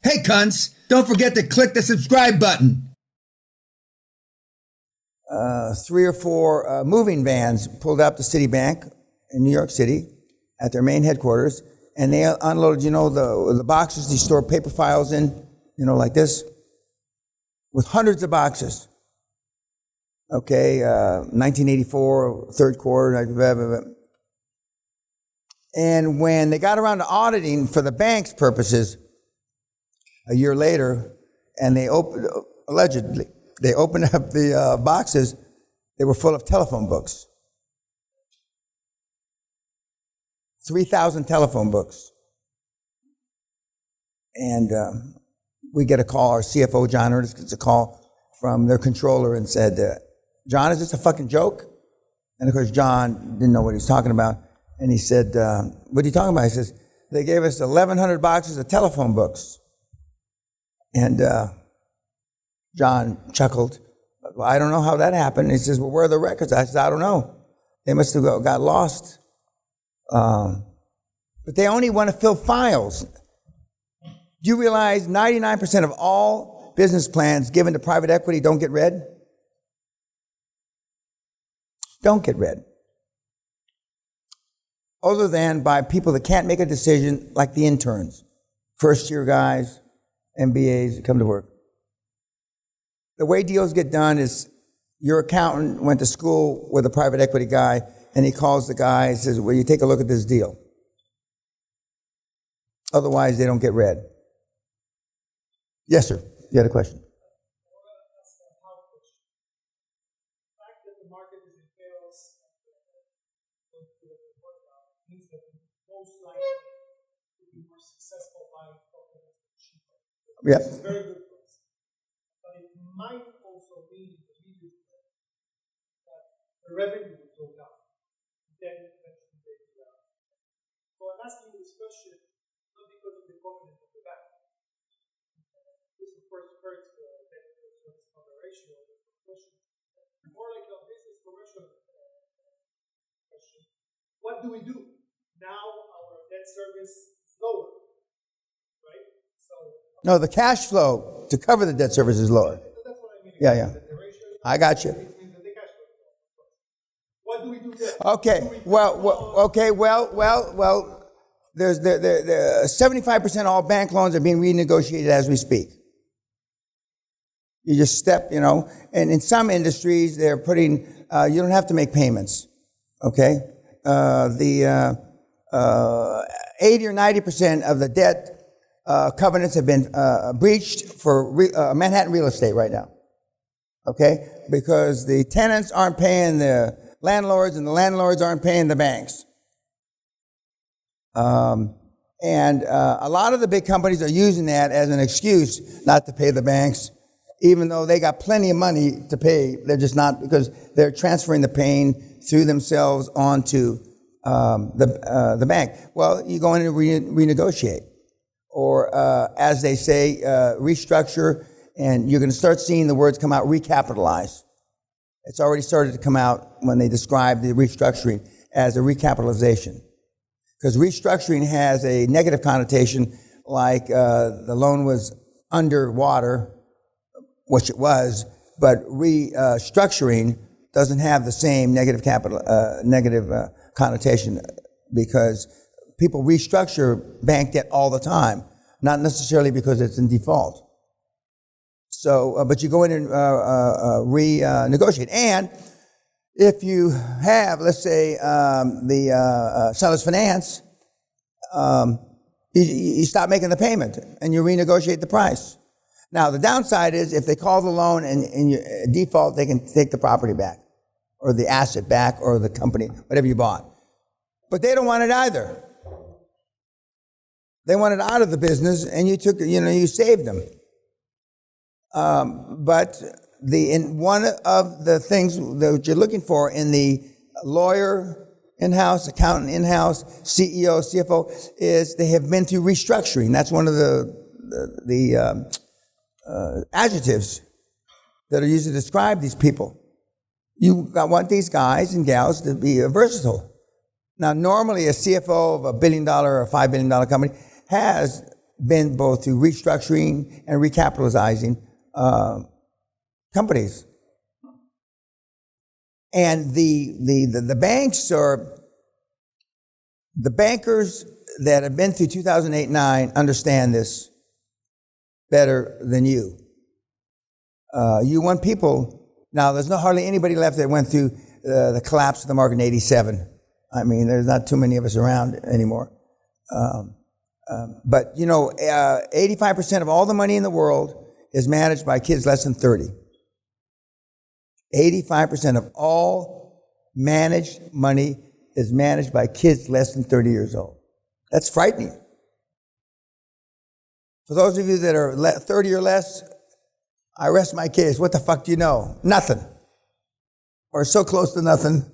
Hey, cunts, don't forget to click the subscribe button. 3 or 4 moving vans pulled up to Citi Bank in New York City at their main headquarters, and they unloaded, the boxes they store paper files in, like this, with hundreds of boxes. Okay, 1984, third quarter, blah, blah, blah. And when they got around to auditing for the bank's purposes a year later, and they opened up the boxes, they were full of telephone books. 3,000 telephone books. And we get a call, our CFO, John Ernest, gets a call from their controller and said, John, is this a fucking joke? And of course, John didn't know what he was talking about. And he said, what are you talking about? He says, they gave us 1,100 boxes of telephone books. And John chuckled. Well, I don't know how that happened. He says, well, where are the records? I said, I don't know. They must have got lost. But they only want to fill files. Do you realize 99% of all business plans given to private equity don't get read? Don't get read. Other than by people that can't make a decision, like the interns, first-year guys, MBAs that come to work. The way deals get done is your accountant went to school with a private equity guy, and he calls the guy and says, will you take a look at this deal? Otherwise, they don't get read. Yes, sir. You had a question? Yeah. Which is very good for us. But it might also mean that the revenue will go down. Then eventually they will go down. So I'm asking this question not because of the covenant of the bank. This of course hurts the debt service cover ratio of the question. More like a business commercial question. What do we do? Now our debt service is lower. Right? So no, the cash flow to cover the debt service is lower. that's what I mean. Yeah. I got you. What do we do there? Okay. Well. There's 75% of all bank loans are being renegotiated as we speak. You just step, and in some industries they're putting. You don't have to make payments. Okay. The 80 or 90% of the debt covenants have been breached for Manhattan real estate right now, okay? Because the tenants aren't paying the landlords and the landlords aren't paying the banks. And a lot of the big companies are using that as an excuse not to pay the banks, even though they got plenty of money to pay. They're just not, because they're transferring the pain through themselves onto the bank. Well, you go in and renegotiate. Or, as they say, restructure, and you're going to start seeing the words come out, recapitalize. It's already started to come out when they describe the restructuring as a recapitalization. Because restructuring has a negative connotation, like the loan was underwater, which it was, but restructuring doesn't have the same negative connotation, because people restructure bank debt all the time, not necessarily because it's in default. So, but you go in and renegotiate. And if you have, let's say, the seller's finance, you stop making the payment and you renegotiate the price. Now, the downside is if they call the loan and you default, they can take the property back or the asset back or the company, whatever you bought. But they don't want it either. They wanted out of the business, and you took, you saved them. But one of the things that you're looking for in the lawyer in-house, accountant in-house, CEO, CFO, is they have been through restructuring. That's one of the adjectives that are used to describe these people. You want these guys and gals to be versatile. Now, normally a CFO of $1 billion or $5 billion company has been both through restructuring and recapitalizing companies. And the banks are, the bankers that have been through 2008-9 understand this better than you. You want people, now there's not hardly anybody left that went through the collapse of the market in 87. I mean, there's not too many of us around anymore. But, you know, 85% of all the money in the world is managed by kids less than 30. 85% of all managed money is managed by kids less than 30 years old. That's frightening. For those of you that are 30 or less, I rest my case. What the fuck do you know? Nothing. Or so close to nothing.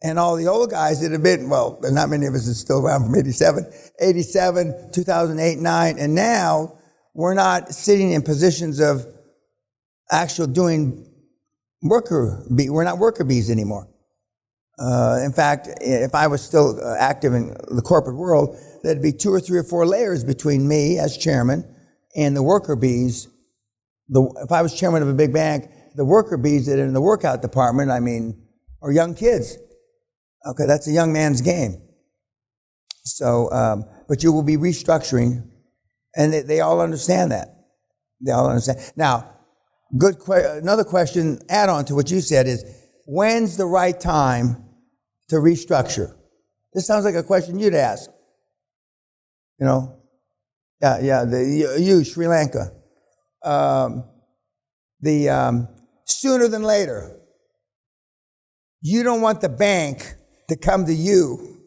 And all the old guys that have been, well, not many of us are still around from 87, 2008, 9, and now we're not sitting in positions of actual doing we're not worker bees anymore. In fact, if I was still active in the corporate world, there'd be 2 or 3 or 4 layers between me as chairman and the worker bees. If I was chairman of a big bank, the worker bees that are in the workout department, I mean, are young kids. Okay, that's a young man's game. So, but you will be restructuring, and they all understand that. They all understand. Now, another question, add on to what you said is, when's the right time to restructure? This sounds like a question you'd ask. You know? Yeah, you, Sri Lanka. Sooner than later. You don't want the bank to come to you.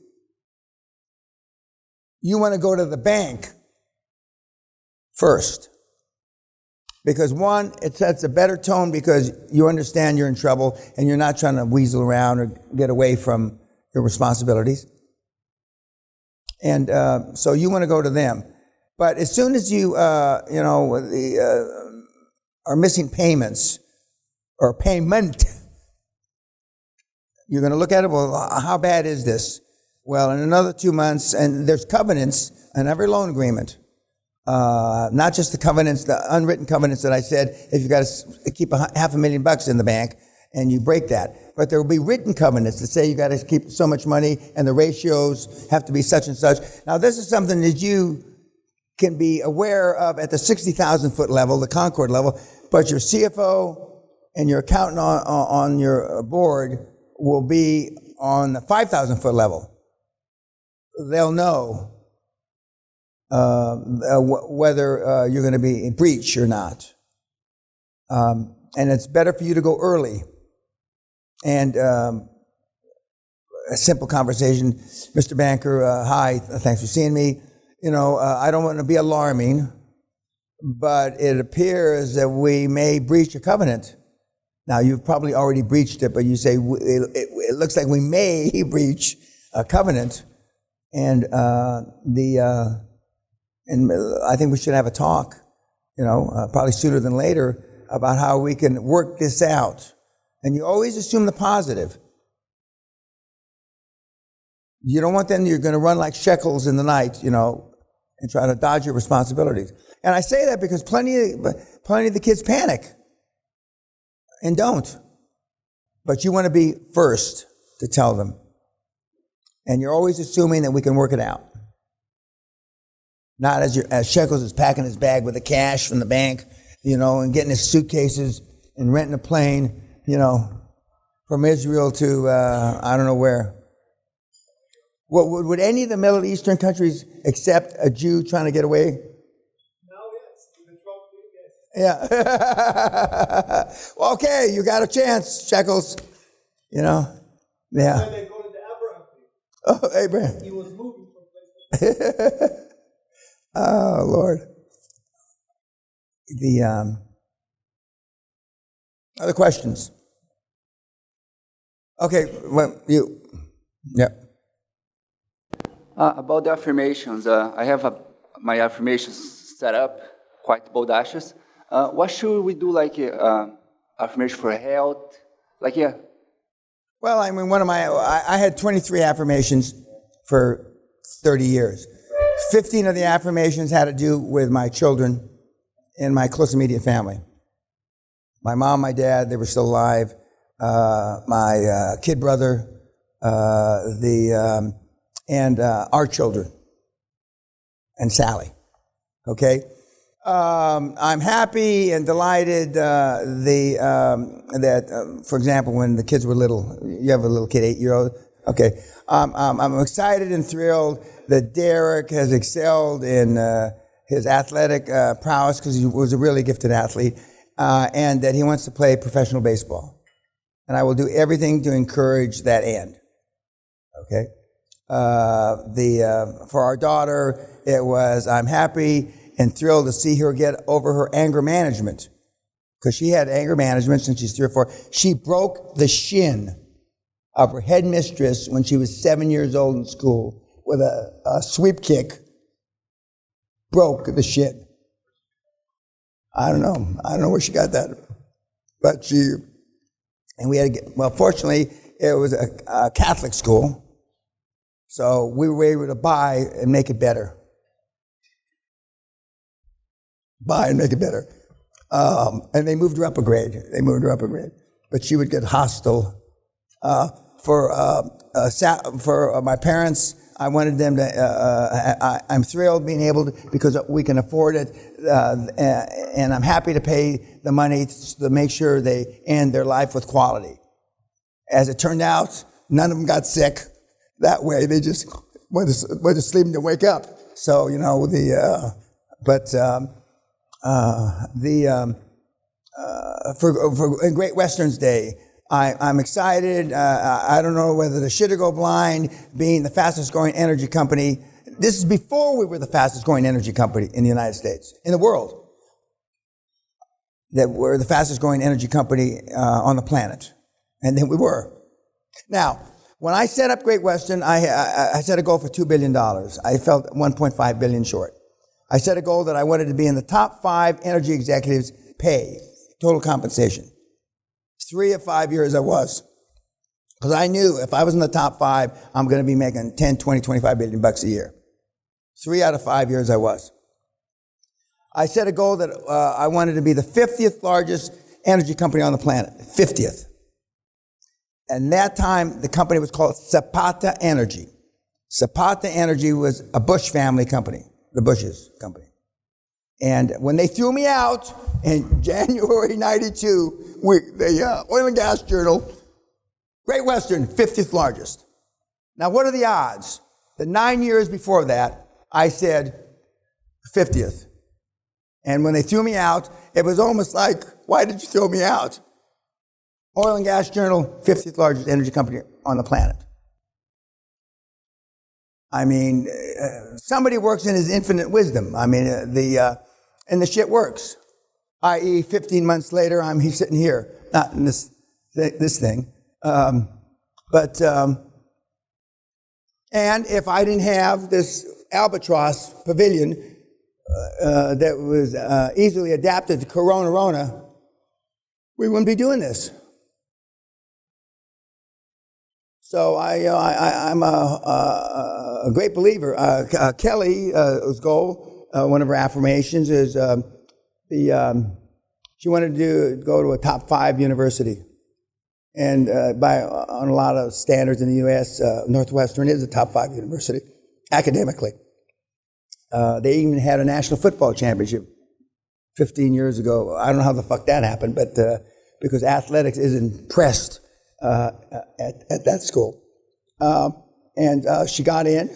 You want to go to the bank first. Because one, it sets a better tone because you understand you're in trouble and you're not trying to weasel around or get away from your responsibilities. And so you want to go to them. But as soon as you, are missing payments or payment, you're going to look at it, well, how bad is this? Well, in another 2 months, and there's covenants in every loan agreement. Not just the covenants, the unwritten covenants that I said, if you got to keep $500,000 in the bank and you break that. But there will be written covenants that say you got to keep so much money and the ratios have to be such and such. Now, this is something that you can be aware of at the 60,000 foot level, the Concord level, but your CFO and your accountant on your board will be on the 5,000 foot level. They'll know whether you're going to be in breach or not. And it's better for you to go early. And a simple conversation, Mr. Banker, hi, thanks for seeing me. I don't want to be alarming, but it appears that we may breach a covenant. Now, you've probably already breached it, but you say, it looks like we may breach a covenant. And and I think we should have a talk, probably sooner than later, about how we can work this out. And you always assume the positive. You don't want them, you're going to run like shekels in the night, and try to dodge your responsibilities. And I say that because plenty of the kids panic and don't. But you want to be first to tell them. And you're always assuming that we can work it out. Not as Shekels is packing his bag with the cash from the bank, and getting his suitcases and renting a plane, from Israel to I don't know where. Would any of the Middle Eastern countries accept a Jew trying to get away? Now, yes. Even Trump did, yes. Yeah. Well, okay, you got a chance, Shekels. Yeah. When they go to the Abraham thing. Oh, Abraham. He was moving from place to place. Oh, Lord. Other questions? Okay, well, you. Yeah. About the affirmations, I have my affirmations set up, quite bodacious. What should we do, affirmation for health? Well, one of I had 23 affirmations for 30 years. 15 of the affirmations had to do with my children and my close immediate family. My mom, my dad, they were still alive. My kid brother, and our children, and Sally. Okay? I'm happy and delighted that, for example, when the kids were little, you have a little kid, 8-year-old. Okay. I'm excited and thrilled that Derek has excelled in his athletic prowess because he was a really gifted athlete, and that he wants to play professional baseball. And I will do everything to encourage that end. Okay? For our daughter, it was, I'm happy and thrilled to see her get over her anger management, because she had anger management since she's 3 or 4. She broke the shin of her headmistress when she was 7 years old in school with a sweep kick. Broke the shin. I don't know where she got that, but and we had to get, well, fortunately, it was a Catholic school, so we were able to buy and make it better. And they moved her up a grade. But she would get hostile. For my parents, I wanted them to, I'm thrilled being able to, because we can afford it, and I'm happy to pay the money to make sure they end their life with quality. As it turned out, none of them got sick that way. They just went to sleep and to wake up. So, for Great Western's Day, I'm excited. I don't know whether to shit or go blind, being the fastest growing energy company. This is before we were the fastest growing energy company in the United States, in the world. That we're the fastest growing energy company on the planet. And then we were. Now, when I set up Great Western, I set a goal for $2 billion. I felt $1.5 billion short. I set a goal that I wanted to be in the top 5 energy executives pay, total compensation. 3 of 5 years I was. Because I knew if I was in the top 5, I'm going to be making 10, 20, 25 billion bucks a year. 3 out of 5 years I was. I set a goal that I wanted to be the 50th largest energy company on the planet. 50th. And that time, the company was called Zapata Energy. Zapata Energy was a Bush family company, the Bush's company. And when they threw me out in January 92, the Oil and Gas Journal, Great Western, 50th largest. Now, what are the odds? The 9 years before that, I said 50th. And when they threw me out, it was almost like, why did you throw me out? Oil and Gas Journal, 50th largest energy company on the planet. I mean, somebody works in his infinite wisdom. I mean, and the shit works. I.e., 15 months later, he's sitting here, not in this thing. And if I didn't have this albatross pavilion that was easily adapted to Corona, we wouldn't be doing this. So I'm a great believer. Kelly's goal, one of her affirmations, is she wanted to go to a top 5 university. And on a lot of standards in the U.S., Northwestern is a top 5 university, academically. They even had a national football championship 15 years ago. I don't know how the fuck that happened, but because athletics isn't pressed at that school. And she got in,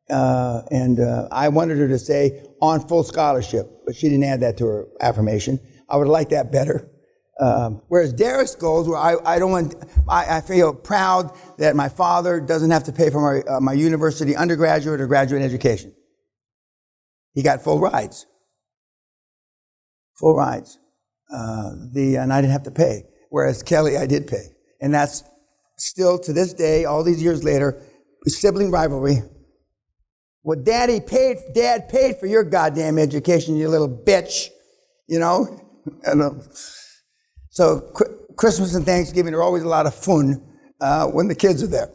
and I wanted her to say on full scholarship, but she didn't add that to her affirmation. I would have liked that better. Whereas Derek's goals were, I feel proud that my father doesn't have to pay for my university undergraduate or graduate education. He got full rides. And I didn't have to pay. Whereas Kelly, I did pay. And that's still to this day, all these years later, sibling rivalry. What Dad paid for your goddamn education, you little bitch. You know? So Christmas and Thanksgiving are always a lot of fun when the kids are there.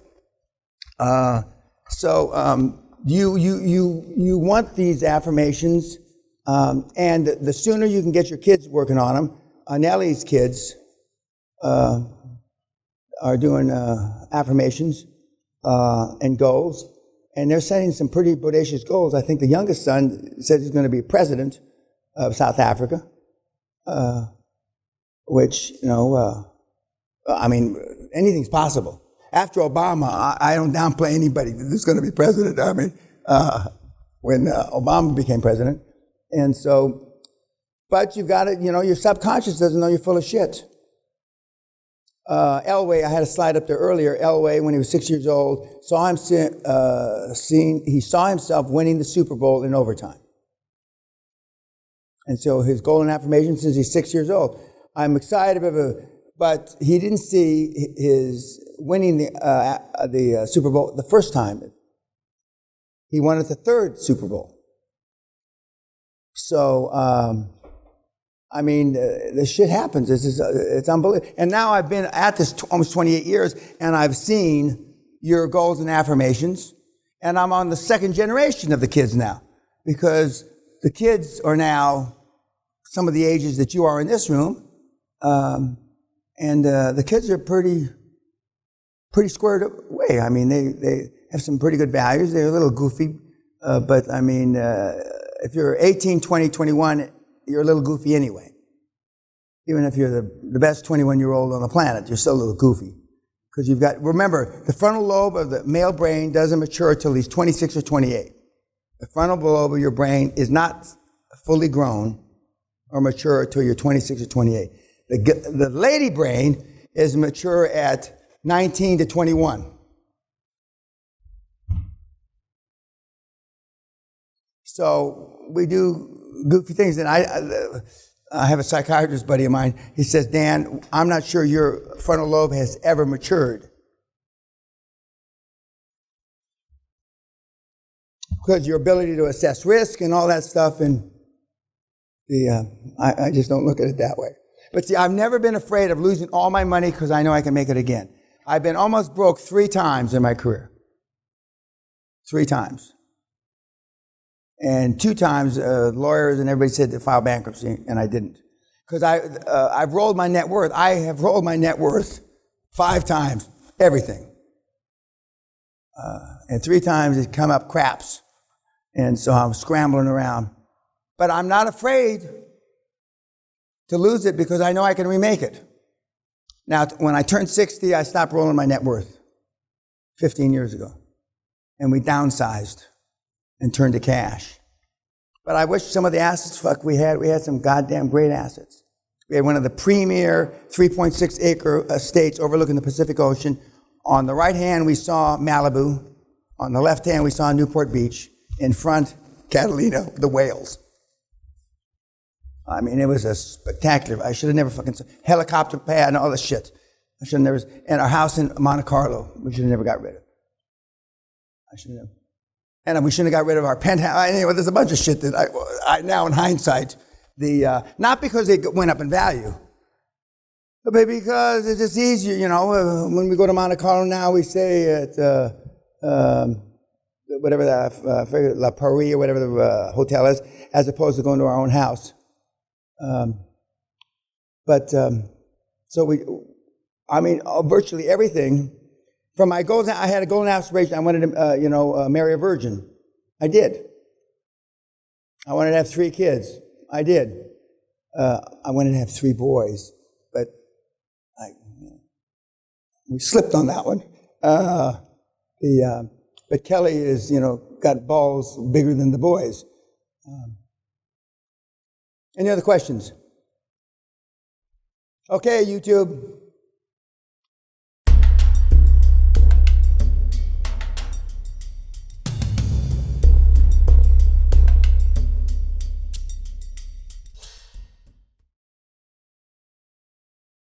You want these affirmations, and the sooner you can get your kids working on them. Nellie's kids are doing affirmations and goals, and they're setting some pretty bodacious goals. I think the youngest son says he's going to be president of South Africa, which, I mean, anything's possible. After Obama, I don't downplay anybody that's going to be president. I mean, when Obama became president. And so, but you've got to, your subconscious doesn't know you're full of shit. Elway, I had a slide up there earlier. Elway, when he was 6 years old, he saw himself winning the Super Bowl in overtime. And so his goal and affirmation since he's 6 years old. I'm excited about it, but he didn't see his winning the Super Bowl the first time. He won it the third Super Bowl. So, I mean, this shit happens. It's unbelievable. And now I've been at this almost 28 years, and I've seen your goals and affirmations, and I'm on the second generation of the kids now, because the kids are now some of the ages that you are in this room, and the kids are pretty squared away. I mean, they have some pretty good values. They're a little goofy, but I mean, if you're 18, 20, 21, you're a little goofy anyway. Even if you're the best 21-year-old on the planet, you're still a little goofy. Because remember, the frontal lobe of the male brain doesn't mature till he's 26 or 28. The frontal lobe of your brain is not fully grown or mature until you're 26 or 28. The lady brain is mature at 19 to 21. So we do goofy things. And I have a psychiatrist buddy of mine. He says, Dan, I'm not sure your frontal lobe has ever matured. Because your ability to assess risk and all that stuff, and I just don't look at it that way. But see, I've never been afraid of losing all my money because I know I can make it again. I've been almost broke 3 times in my career. 3 times. And 2 times, lawyers and everybody said to file bankruptcy, and I didn't. Because I've rolled my net worth. I have rolled my net worth 5 times, everything. And 3 times it come up craps. And so I'm scrambling around. But I'm not afraid to lose it because I know I can remake it. Now, when I turned 60, I stopped rolling my net worth 15 years ago. And we downsized and turned to cash. But I wish some of the assets, we had some goddamn great assets. We had one of the premier 3.6 acre estates overlooking the Pacific Ocean. On the right hand, we saw Malibu. On the left hand, we saw Newport Beach. In front, Catalina, the whales. I mean, it was a spectacular, I should have never helicopter pad and all this shit. I should have never, and our house in Monte Carlo, we should have never got rid of. I should have. And we shouldn't have got rid of our penthouse. Anyway, there's a bunch of shit that I now in hindsight, not because they went up in value, but because it's just easier, when we go to Monte Carlo now, we stay at, whatever La Paris or whatever the hotel is, as opposed to going to our own house. Virtually everything. From my goals, I had a goal and aspiration. I wanted to, marry a virgin. I did. I wanted to have 3 kids. I did. I wanted to have 3 boys, but we slipped on that one. But Kelly is, got balls bigger than the boys. Any other questions? Okay, YouTube.